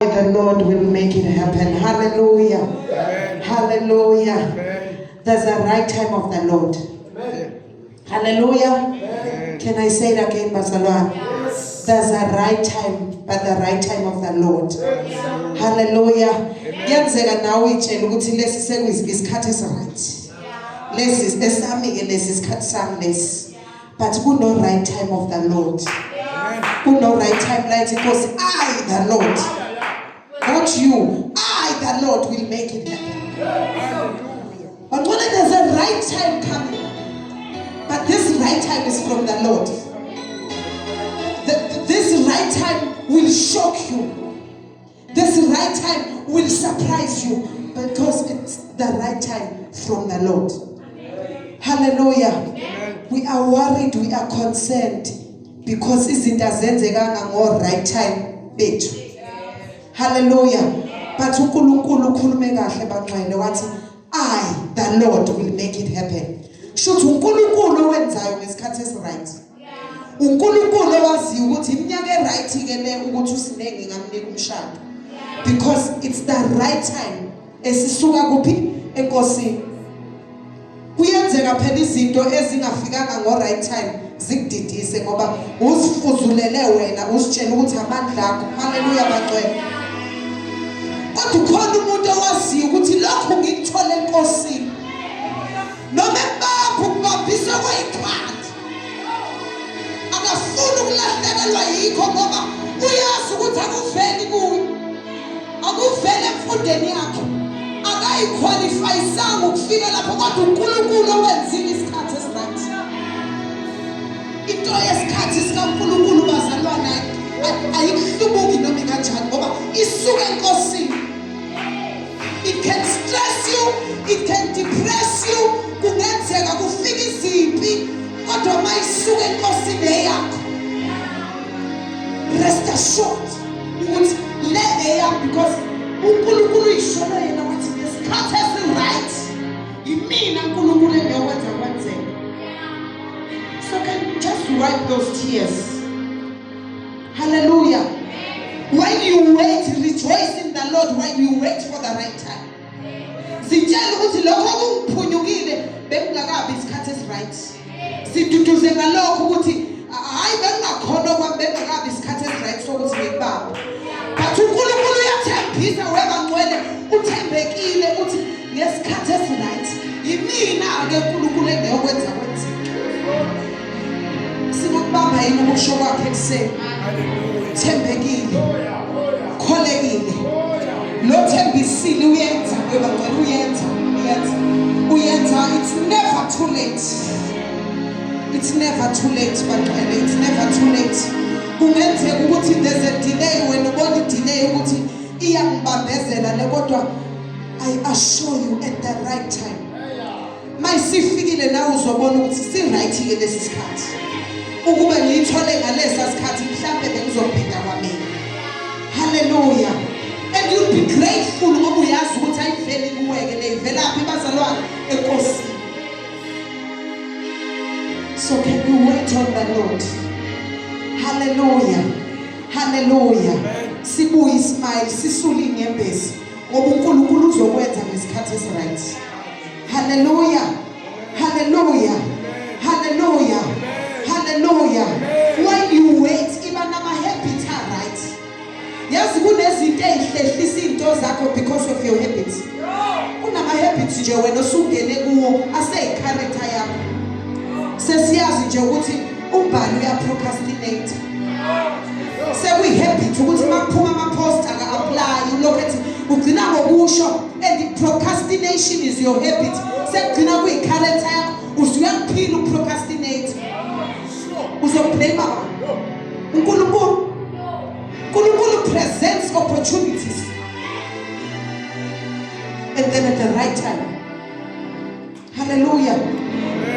The Lord will make it happen. Hallelujah. Amen. Hallelujah. Amen. There's a right time of the Lord. Amen. Hallelujah. Amen. Can I say it again, Basalwan? Yes. There's a right time, but the right time of the Lord. Yes. Hallelujah. Yenzeka nawe itshela ukuthi lesi sekuyisikhathi esiright. Lesi esami ke lesi isikhathi sami lesi. But kuno right time of the Lord. Kuno right time like because I the Lord, not you, I the Lord will make it happen. But when there's a right time coming, but this right time is from the Lord. This right time will shock you. This right time will surprise you because it's the right time from the Lord. Hallelujah. Amen. We are worried, we are concerned because izinto azenzekanga ngo right time bethu. Hallelujah. But uNkulunkulu ukhulume kahle bangcwele wathi I the Lord will make it happen. Shuthi uNkulunkulu owenzayo ngesikhathi esiright. uNkulunkulu owazi ukuthi iminyaka eright ke le ukuthi usinenge ngamnika umshado. Because it's the right time. Esisuka kuphi enkosini. Kuyenzeka phela izinto ezingafikanga ngo right time zikudidise ngoba uzifuzulele wena uzitshela ukuthi amandla akho. Hallelujah bangcwele. Kodwa ukhona umuntu owazi ukuthi lokho ngikuthole enkosini. Noma ebapha ukubambisa kweyikhanda. Akafuni ukulahlekelwa yikho ngoba uyazi ukuthi akuveli kuwe. Akuvele emfundeni yakhe. Akayiqualifyisanga ukufika lapho kodwa uNkulunkulu owenzile isikhathi esiright. Into yesikhathi sikaNkulunkulu bazalwana ayikuhlubuki noma kanjani ngoba isuka enkosini. It can stress you, it can depress you, kungenzeka kufika izimpi kodwa mayisuka enkosini eyakho. Rest assured ukuthi le eyakho because uNkulunkulu ishona yena wathi ngesikhathi esiright yimina uNkulunkulu engiyokwenza kwenzeke. So can you just wipe those tears? Hallelujah. When you wait, rejoice in the Lord when you wait for the right time. Sitshela ukuthi lokho kungiphunyukile bekungakabi isikhathi esiright. Siduduze ngalokho ukuthi hayi bengakhona kwami bekungakabi isikhathi esiright sokuthi ngikubambe. But uNkulunkulu uyathembisa webangcwele uthembekile uthi ngesikhathi esiright yimina ake uNkulunkulu engiyokwenza kwenzeke. Sikubamba yini ukusho kwakhe kuseni. Thembekile. Kholekile. Lo thembisile uyenza webangcwele uyenza. It's never too late. It's never too late bangcwele. It's never too late. Kungenzeka ukuthi there's a delay wena ubona delay ukuthi iyangibambezela le kodwa I assure you at the right time. Mayisifikile nawe uzobona ukuthi si right ke lesi sikhathi. Ukuba ngiyithole ngalesa sikhathi mhlambe bengizobheka kwamina. Hallelujah. And you'll be grateful ngoba uyazi ukuthi ayiveli kuweke le ivelaphi bazalwane enkosini. So can you wait on the Lord? Hallelujah. Hallelujah. Sibuye ismile sisule inyembezi ngoba uNkulunkulu uzokwenza ngesikhathi esiright. Hallelujah. Hallelujah. Hallelujah. Hallelujah. When you wait iba nama habits right. Yazi kunezinto ezihlehlisa izinto zakho because of your habits. Kunama habits nje wena osungene kuwo ase character yakho. Sesiyazi nje ukuthi umbali uya procrastinate. Sekuyihabit ukuthi makuphuma ama-post aka-apply ulokuthi ugcina ngokusho and procrastination is your habit. Sekugcina kuyi-character yakho usuyakuphila uprocrastinate. Uzoblame uNkulunkulu presents opportunities and then at the right time. Hallelujah.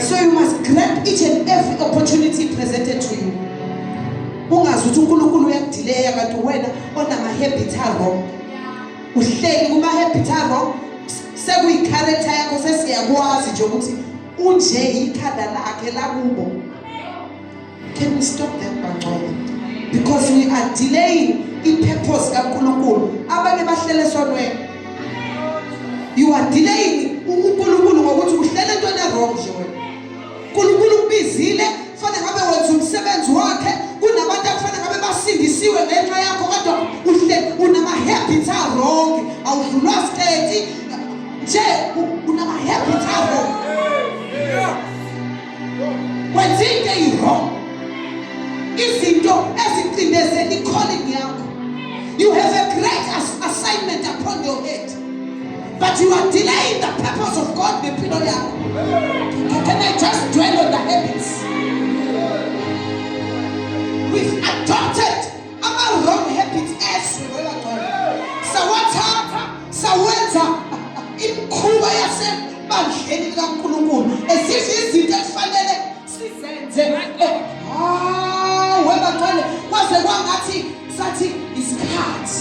So you must grab each and every opportunity presented to you. Ungazi ukuthi uNkulunkulu uyakudelay kanti wena onama habits wrong. Uhleli kuma habits wrong. Sekuyi-character yakho sesiyakwazi nje ukuthi unje ikhanda lakhe lakubo. Can we stop that bangcwele? Because we are delaying ipurpose kaNkulunkulu abanye bahlele esonweni. You are delaying uNkulunkulu ngokuthi uhlele into wrong nje wena. uNkulunkulu ubizile kufanele ngabe wenza umsebenzi wakhe, kunabantu akufanele ngabe basindisiwe ngenxa yakho kodwa uhlele unama habits wrong, awudlulwa state nje unama habits wrong. Wenza into wrong. Izinto ezicindezela calling yakho. You have a great assignment upon your head, but you are delaying the purpose of God ngempilo yakho. Can I just dwell on the habits? We've adopted our wrong habits as we were told. Sawathatha sawenza imkhuba yasebandleni kaNkulunkulu esithi izinto efanele sizenze. Wena ngcwele kwaze kwangathi sathi isikhathi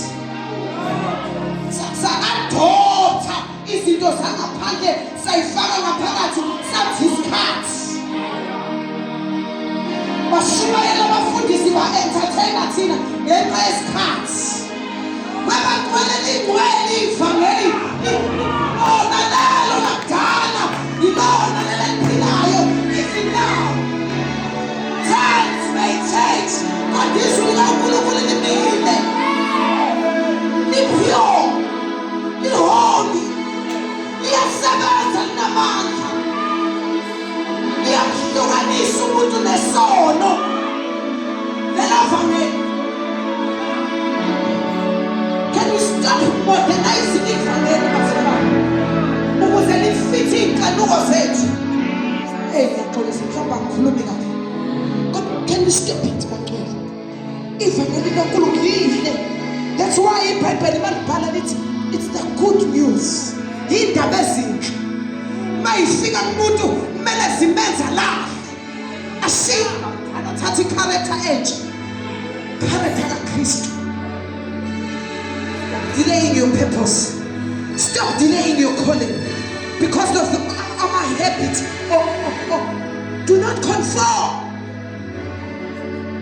sa-adopta izinto zangaphandle sayifaka ngaphakathi sathi isikhathi. Bashumayela abafundisi ba-entertainer thina ngenxa yesikhathi. Wabangcwele lingcwele ivangeli lona lelo lakudala ilona lelo eliphilayo even now. Times may change, but this will not pull up in the middle. Live pure, live holy, live seventh and the month. Live hlukanisa umuntu nesono. Lelava. Can you stop modernizing it from the end? Ukuze lifite inkanuko zethu. Hey, ngiyaqolisa mhlawumbe ngikhulumi kahle. Can you stop it, Macron? Ivangeli kaNkulunkulu lihle. That's why iBhayibheli malibhala lithi it's the good news. Indaba ezinhle. Mayifika kumuntu kumele zimenza la. Ashinga anathatha character edge. Character kaKristu. Delaying your purpose. Stop delaying your calling because of our habit. Do not conform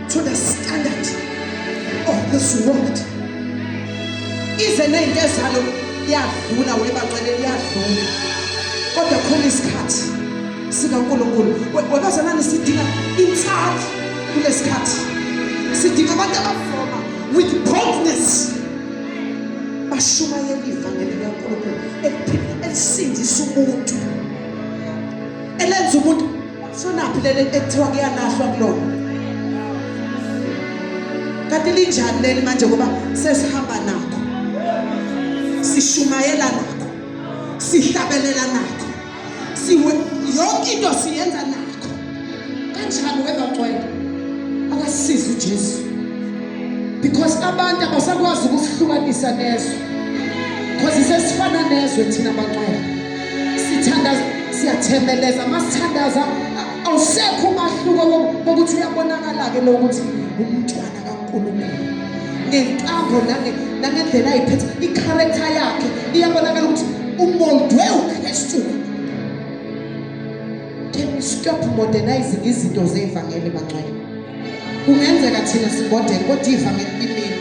to the standard of this world. Ize nento ezalo yadlula webangcwele yadlula. Kodwa khona isikhathi sikaNkulunkulu. Webazalwane sidinga intsathu kulesikhathi. Sidinga abantu abafoma with boldness. Bashumayela ivangeli kaNkulunkulu elisindisa umuntu. Elenza umuntu sonaphi lele ekuthiwa kuyanahlwa kulona. Kanti linjani leli manje ngoba sesihamba nakho, sishumayela nakho, sihlabelela nakho, yonke into siyenza nakho. Kanjani webangcwele akasiza uJesu? Because abantu abasakwazi ukusihlukanisa nezwe. Because sesifana nezwe thina bangcwele. Sithandaza, siyathembeleza, masithandaza awusekho umahluko wokuthi uyabonakala ke lokuthi umntwana kaNkulunkulu. Ngentambo nangendlela ayiphethe i-character yakhe iyabonakala ukuthi umoldwe uKristu. Can we stop modernizing izinto zevangeli bangcwele? Kungenzeka thina sibodele kodwa ivangeli limini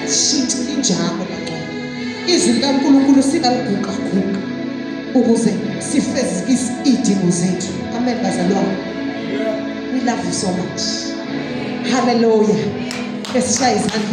ashintshe linjalo bangcwele. Izwi likaNkulunkulu singaliguqa ukuze sifezekise idingo zethu. Amen bazalwane. We love you so much. Hallelujah. Let's share his hand.